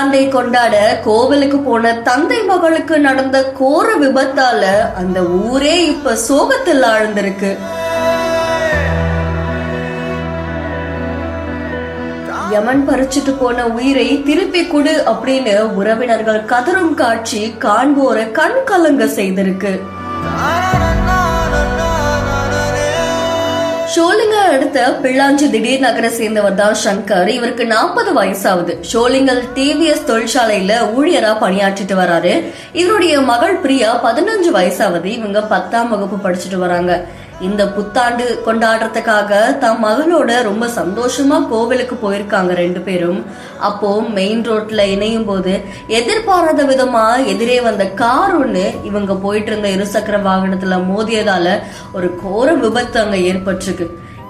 புத்தாண்டை கொண்டாட கோவிலுக்கு போன தந்தை மகளுக்கு நடந்த கோர விபத்தால அந்த ஊரே இப்ப சோகத்தில் ஆழ்ந்திருக்கு. யமன் பறிச்சுட்டு போன உயிரை திருப்பி கொடு அப்படின்னு உறவினர்கள் கதரும் காட்சி காண்போரை கண் கலங்க செய்திருக்கு. ஷோலிங்கர் அடுத்த பிள்ளாஞ்சி திடீர் நகரை சேர்ந்தவர் தான் சங்கர். இவருக்கு 40 வயசாகுது. ஷோலிங்கர் டிவிஎஸ் தொழிற்சாலையில ஊழியரா பணியாற்றிட்டு வராரு. இவருடைய மகள் பிரியா 15 வயசாகுது. இவங்க 10ஆம் வகுப்பு படிச்சுட்டு வராங்க. இந்த புத்தாண்டு கொண்டாடுறதுக்காக தம் மகளோட ரொம்ப சந்தோஷமா கோவிலுக்கு போயிருக்காங்க 2 பேரும். அப்போ மெயின் ரோட்ல இணையும் போது எதிர்பாராத விதமா எதிரே வந்த கார் ஒண்ணு இவங்க போயிட்டு இருந்த இருசக்கர வாகனத்துல மோதியதால ஒரு கோர விபத்து அங்க ஏற்பட்டிருக்கு.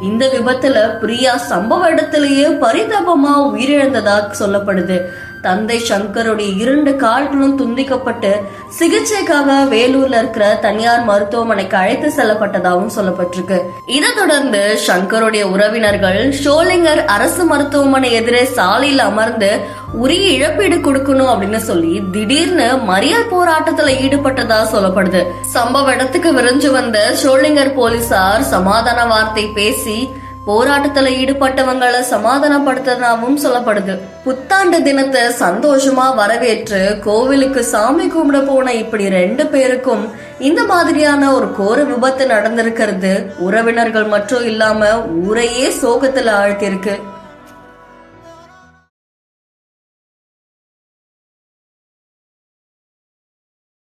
இந்த விபத்துல பிரியா சம்பவ இடத்திலேயே பரிதாபமா உயிரிழந்ததா சொல்லப்படுது. தந்தை சங்கருடைய 2 கால்களும் துண்டிக்கப்பட்டு சிகிச்சைக்காக வேலூர்ல இருக்கிற தனியார் மருத்துவமனைக்கு அழைத்து செல்லப்பட்டதாகவும் சொல்லப்பட்டிருக்கு. இதை தொடர்ந்து சங்கருடைய உறவினர்கள் ஷோலிங்கர் அரசு மருத்துவமனை எதிரே சாலையில் அமர்ந்து உரிய இழப்பீடு கொடுக்கணும் அப்படின்னு சொல்லி திடீர்னு மறியல் போராட்டத்துல ஈடுபட்டதா சொல்லப்படுது. சம்பவ இடத்துக்கு விரைஞ்சு வந்த ஷோலிங்கர் போலீசார் சமாதான வார்த்தை பேசி போராட்டத்துல ஈடுபட்டவங்களை சமாதானப்படுத்ததாகவும் சொல்லப்படுது. புத்தாண்டு தினத்தை சந்தோஷமா வரவேற்று கோவிலுக்கு சாமி கும்பிட போன இப்படி 2 பேருக்கும் இந்த மாதிரியான ஒரு கோர விபத்து நடந்திருக்கிறது உறவினர்கள் மட்டும் இல்லாம ஊரையே சோகத்துல ஆழ்த்திருக்கு.